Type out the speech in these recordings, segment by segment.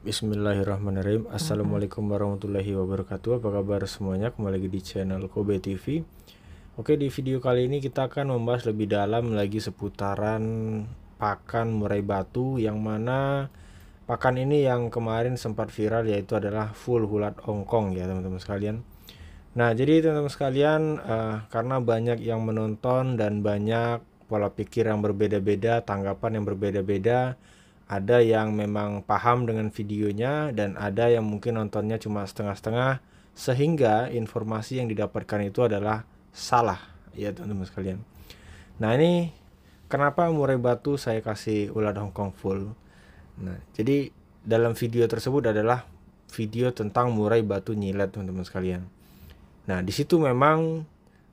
Bismillahirrahmanirrahim. Assalamualaikum warahmatullahi wabarakatuh. Apa kabar semuanya? Kembali lagi di channel Kobe TV. Oke, di video kali ini kita akan membahas lebih dalam lagi seputaran pakan murai batu, yang mana pakan ini yang kemarin sempat viral, yaitu adalah full ulat Hongkong ya teman-teman sekalian. Nah, jadi teman-teman sekalian, karena banyak yang menonton dan banyak pola pikir yang berbeda-beda, tanggapan yang berbeda-beda, ada yang memang paham dengan videonya dan ada yang mungkin nontonnya cuma setengah-setengah, sehingga informasi yang didapatkan itu adalah salah ya teman-teman sekalian. Nah, ini kenapa murai batu saya kasih ulat Hongkong full. Nah, jadi dalam video tersebut adalah video tentang murai batu nyilet teman-teman sekalian. Nah, di situ memang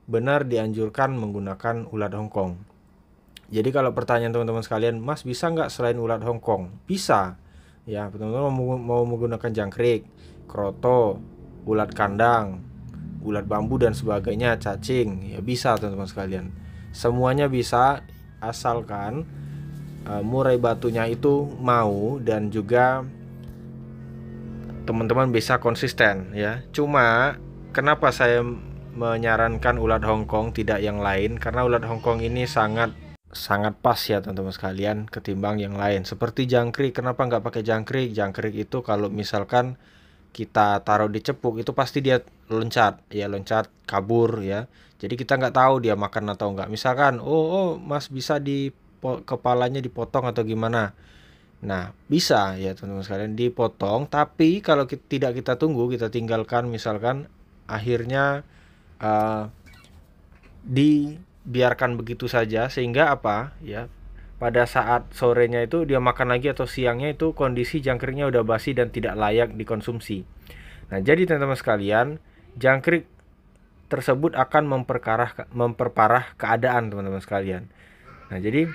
benar dianjurkan menggunakan ulat Hongkong. Jadi kalau pertanyaan teman-teman sekalian, Mas bisa nggak selain ulat Hongkong? Bisa. Ya, teman-teman mau menggunakan jangkrik, kroto, ulat kandang, ulat bambu dan sebagainya, cacing, ya bisa teman-teman sekalian. Semuanya bisa, asalkan murai batunya itu mau dan juga teman-teman bisa konsisten ya. Cuma kenapa saya menyarankan ulat Hongkong tidak yang lain? Karena ulat Hongkong ini sangat pas ya teman-teman sekalian ketimbang yang lain. Seperti jangkrik, kenapa nggak pakai jangkrik? Jangkrik itu kalau misalkan kita taruh di cepuk itu pasti dia loncat kabur ya. Jadi kita nggak tahu dia makan atau nggak. Misalkan Mas bisa di kepalanya dipotong atau gimana. Nah, bisa ya teman-teman sekalian dipotong, tapi kalau tidak kita tunggu, kita tinggalkan, misalkan akhirnya dibiarkan begitu saja, sehingga apa ya, pada saat sorenya itu dia makan lagi atau siangnya itu kondisi jangkriknya udah basi dan tidak layak dikonsumsi. Nah, jadi teman-teman sekalian, jangkrik tersebut akan memperparah keadaan teman-teman sekalian. Nah, jadi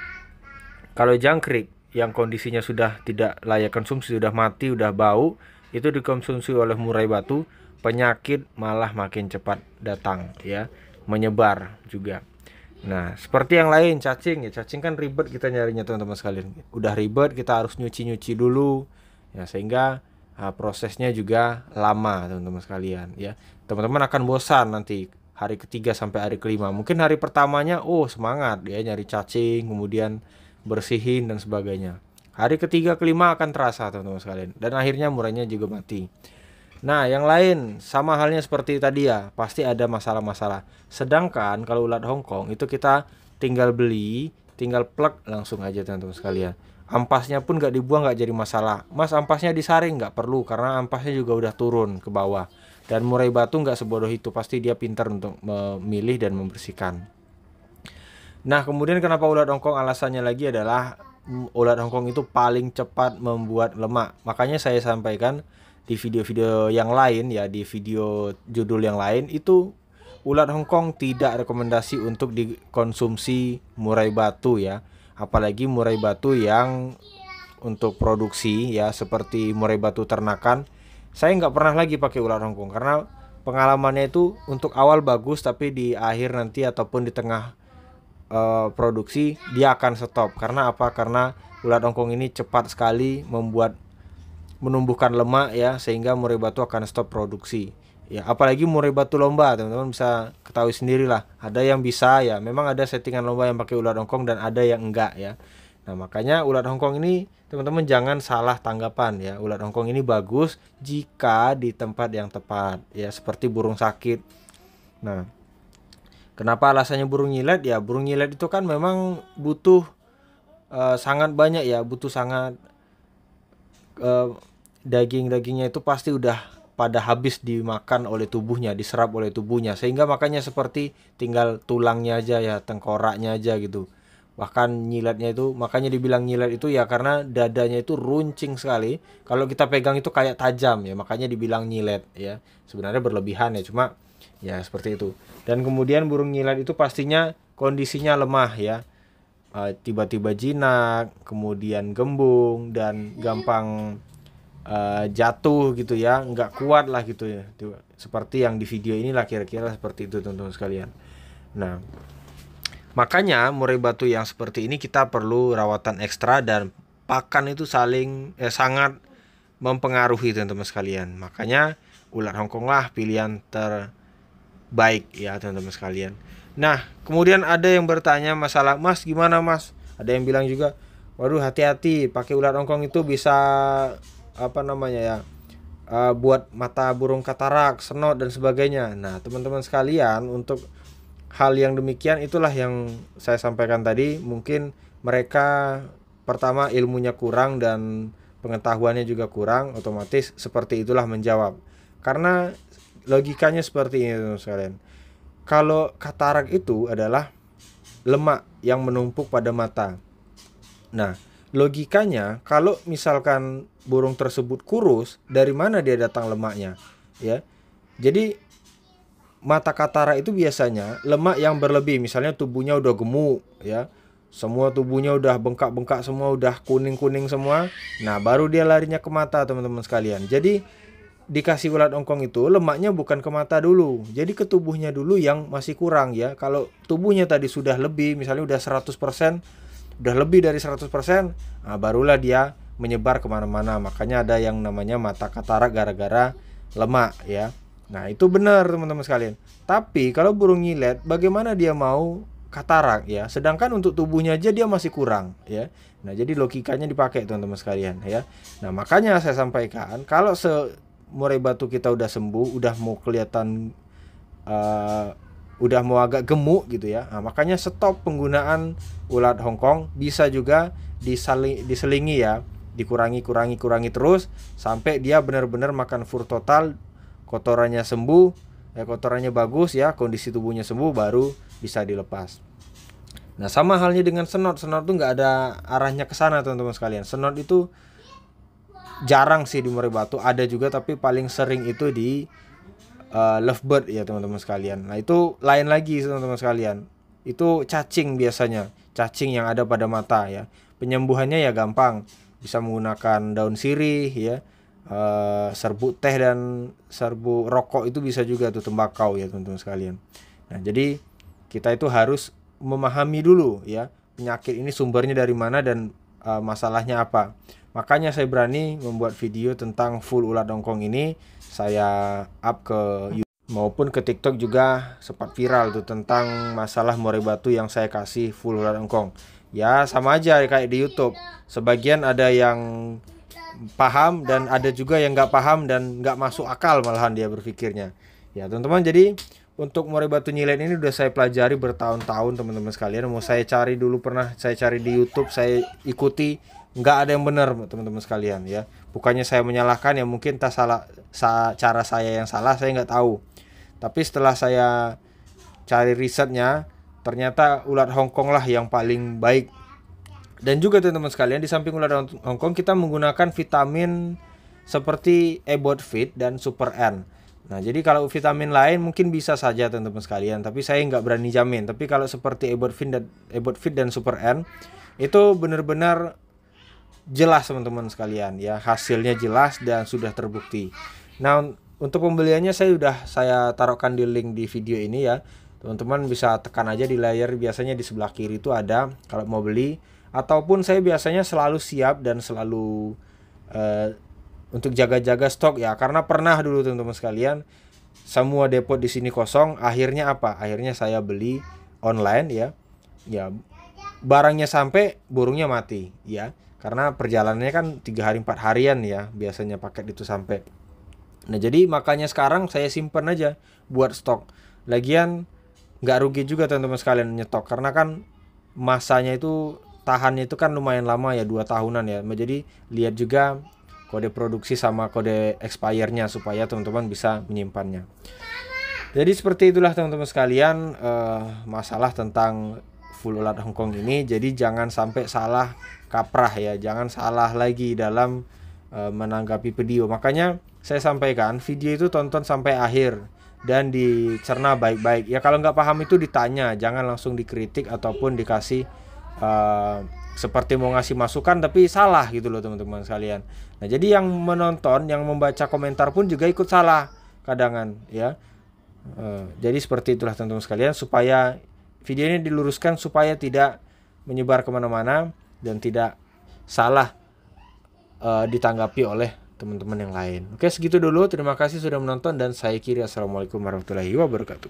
kalau jangkrik yang kondisinya sudah tidak layak konsumsi, sudah mati, sudah bau, itu dikonsumsi oleh murai batu, penyakit malah makin cepat datang ya, menyebar juga. Nah, seperti yang lain, cacing ya, cacing kan ribet kita nyarinya teman-teman sekalian. Udah ribet, kita harus nyuci-nyuci dulu ya, sehingga prosesnya juga lama teman-teman sekalian ya. Teman-teman akan bosan nanti hari ketiga sampai hari kelima. Mungkin hari pertamanya semangat ya nyari cacing, kemudian bersihin dan sebagainya. Hari ketiga kelima akan terasa teman-teman sekalian, dan akhirnya murainya juga mati. Nah, yang lain sama halnya seperti tadi ya, pasti ada masalah-masalah. Sedangkan kalau ulat Hongkong itu kita tinggal beli, tinggal plug langsung aja teman-teman sekalian. Ampasnya pun nggak dibuang, nggak jadi masalah. Mas, ampasnya disaring, nggak perlu, karena ampasnya juga udah turun ke bawah. Dan murai batu nggak sebodoh itu, pasti dia pintar untuk memilih dan membersihkan. Nah, kemudian kenapa ulat Hongkong, alasannya lagi adalah ulat Hongkong itu paling cepat membuat lemak. Makanya saya sampaikan di video-video yang lain ya, di video judul yang lain itu, ulat Hongkong tidak rekomendasi untuk dikonsumsi murai batu ya. Apalagi murai batu yang untuk produksi ya, seperti murai batu ternakan. Saya nggak pernah lagi pakai ulat Hongkong karena pengalamannya itu untuk awal bagus, tapi di akhir nanti ataupun di tengah produksi dia akan stop. Karena apa? Karena ulat Hongkong ini cepat sekali menumbuhkan lemak ya, sehingga murai batu akan stop produksi ya. Apalagi murai batu lomba, teman-teman bisa ketahui sendirilah, ada yang bisa ya, memang ada settingan lomba yang pakai ulat Hongkong dan ada yang enggak ya. Nah, makanya ulat Hongkong ini teman-teman jangan salah tanggapan ya. Ulat Hongkong ini bagus jika di tempat yang tepat ya, seperti burung sakit. Nah, kenapa alasannya burung nyilet ya? Burung nyilet itu kan memang butuh sangat banyak ya, butuh sangat daging-dagingnya itu pasti udah pada habis dimakan oleh tubuhnya, diserap oleh tubuhnya, sehingga makanya seperti tinggal tulangnya aja ya, tengkoraknya aja gitu. Bahkan nyiletnya itu, makanya dibilang nyilet itu ya karena dadanya itu runcing sekali. Kalau kita pegang itu kayak tajam ya, makanya dibilang nyilet ya. Sebenarnya berlebihan ya, cuma ya seperti itu. Dan kemudian burung nyilet itu pastinya kondisinya lemah ya, tiba-tiba jinak, kemudian gembung dan gampang jatuh gitu ya, nggak kuat lah gitu ya. Seperti yang di video inilah, kira-kira seperti itu teman-teman sekalian. Nah, makanya murai batu yang seperti ini kita perlu rawatan ekstra, dan pakan itu sangat mempengaruhi teman-teman sekalian. Makanya ulat Hongkong lah pilihan terbaik ya teman-teman sekalian. Nah, kemudian ada yang bertanya masalah, Mas gimana Mas? Ada yang bilang juga, waduh hati-hati pakai ulat Hongkong itu bisa apa namanya ya, buat mata burung katarak, senot dan sebagainya. Nah, teman-teman sekalian, untuk hal yang demikian itulah yang saya sampaikan tadi. Mungkin mereka pertama ilmunya kurang dan pengetahuannya juga kurang, otomatis seperti itulah menjawab. Karena logikanya seperti ini teman-teman sekalian. Kalau katarak itu adalah lemak yang menumpuk pada mata. Nah, logikanya kalau misalkan burung tersebut kurus, dari mana dia datang lemaknya? Ya. Jadi mata katarak itu biasanya lemak yang berlebih, misalnya tubuhnya udah gemuk ya. Semua tubuhnya udah bengkak-bengkak semua, udah kuning-kuning semua. Nah, baru dia larinya ke mata, teman-teman sekalian. Jadi dikasih ulat Hongkong itu lemaknya bukan ke mata dulu, jadi ke tubuhnya dulu yang masih kurang ya. Kalau tubuhnya tadi sudah lebih, misalnya udah 100%, udah lebih dari 100%, nah barulah dia menyebar kemana-mana. Makanya ada yang namanya mata katarak gara-gara lemak ya. Nah itu benar teman-teman sekalian. Tapi kalau burung nyilet, bagaimana dia mau katarak ya, sedangkan untuk tubuhnya aja dia masih kurang ya. Nah jadi logikanya dipakai teman-teman sekalian ya. Nah makanya saya sampaikan, kalau murai batu kita udah sembuh, udah mau kelihatan udah mau agak gemuk gitu ya, nah, makanya stop penggunaan ulat Hongkong. Bisa juga diselingi ya, kurangi terus sampai dia benar-benar makan fur total, kotorannya sembuh ya, kotorannya bagus ya, kondisi tubuhnya sembuh, baru bisa dilepas. Nah sama halnya dengan senot. Senot tuh nggak ada arahnya ke sana teman-teman sekalian. Senot itu jarang sih di murai batu, ada juga tapi paling sering itu di lovebird ya teman-teman sekalian. Nah itu lain lagi teman-teman sekalian, itu cacing, biasanya cacing yang ada pada mata ya. Penyembuhannya ya gampang, bisa menggunakan daun sirih ya, serbuk teh dan serbuk rokok itu bisa juga tuh, tembakau ya teman-teman sekalian. Nah jadi kita itu harus memahami dulu ya, penyakit ini sumbernya dari mana dan masalahnya apa. Makanya saya berani membuat video tentang full ulat Hongkong ini. Saya up ke YouTube maupun ke TikTok juga sempat viral tuh, tentang masalah murai batu yang saya kasih full ulat Hongkong. Ya sama aja kayak di YouTube. Sebagian ada yang paham dan ada juga yang nggak paham dan nggak masuk akal malahan dia berpikirnya. Ya teman-teman, jadi untuk murai batu nyilet ini udah saya pelajari bertahun-tahun teman-teman sekalian. Mau saya cari dulu, pernah saya cari di YouTube, saya ikuti, nggak ada yang benar teman-teman sekalian ya. Bukannya saya menyalahkan ya, mungkin tak salah cara saya yang salah, saya nggak tahu. Tapi setelah saya cari risetnya, ternyata ulat Hongkong lah yang paling baik. Dan juga teman-teman sekalian, di samping ulat Hongkong kita menggunakan vitamin seperti Ebot Fit dan Super N. Nah jadi kalau vitamin lain mungkin bisa saja teman-teman sekalian, tapi saya nggak berani jamin. Tapi kalau seperti Ebot Fit dan Super N itu benar-benar jelas teman-teman sekalian ya, hasilnya jelas dan sudah terbukti. Nah untuk pembeliannya saya taruhkan di link di video ini ya. Teman-teman bisa tekan aja di layar, biasanya di sebelah kiri itu ada kalau mau beli. Ataupun saya biasanya selalu siap dan selalu untuk jaga-jaga stok ya, karena pernah dulu teman-teman sekalian semua depot di sini kosong. Akhirnya apa? Akhirnya saya beli online ya. Ya barangnya sampai, burungnya mati ya. Karena perjalanannya kan 3 hari 4 harian ya biasanya paket itu sampai. Nah jadi makanya sekarang saya simpen aja buat stok. Lagian nggak rugi juga teman-teman sekalian nyetok, karena kan masanya itu, tahannya itu kan lumayan lama ya, 2 tahunan ya. Jadi lihat juga kode produksi sama kode expirednya supaya teman-teman bisa menyimpannya. Jadi seperti itulah teman-teman sekalian masalah tentang full ulat Hongkong ini. Jadi jangan sampai salah kaprah ya, jangan salah lagi dalam menanggapi video. Makanya saya sampaikan video itu tonton sampai akhir dan dicerna baik-baik ya. Kalau nggak paham itu ditanya, jangan langsung dikritik ataupun dikasih seperti mau ngasih masukan tapi salah gitu loh teman-teman sekalian. Nah jadi yang menonton, yang membaca komentar pun juga ikut salah kadangan ya. Jadi seperti itulah teman-teman sekalian, supaya video ini diluruskan supaya tidak menyebar kemana-mana dan tidak salah ditanggapi oleh teman-teman yang lain. Oke, segitu dulu. Terima kasih sudah menonton dan saya Kiri. Assalamualaikum warahmatullahi wabarakatuh.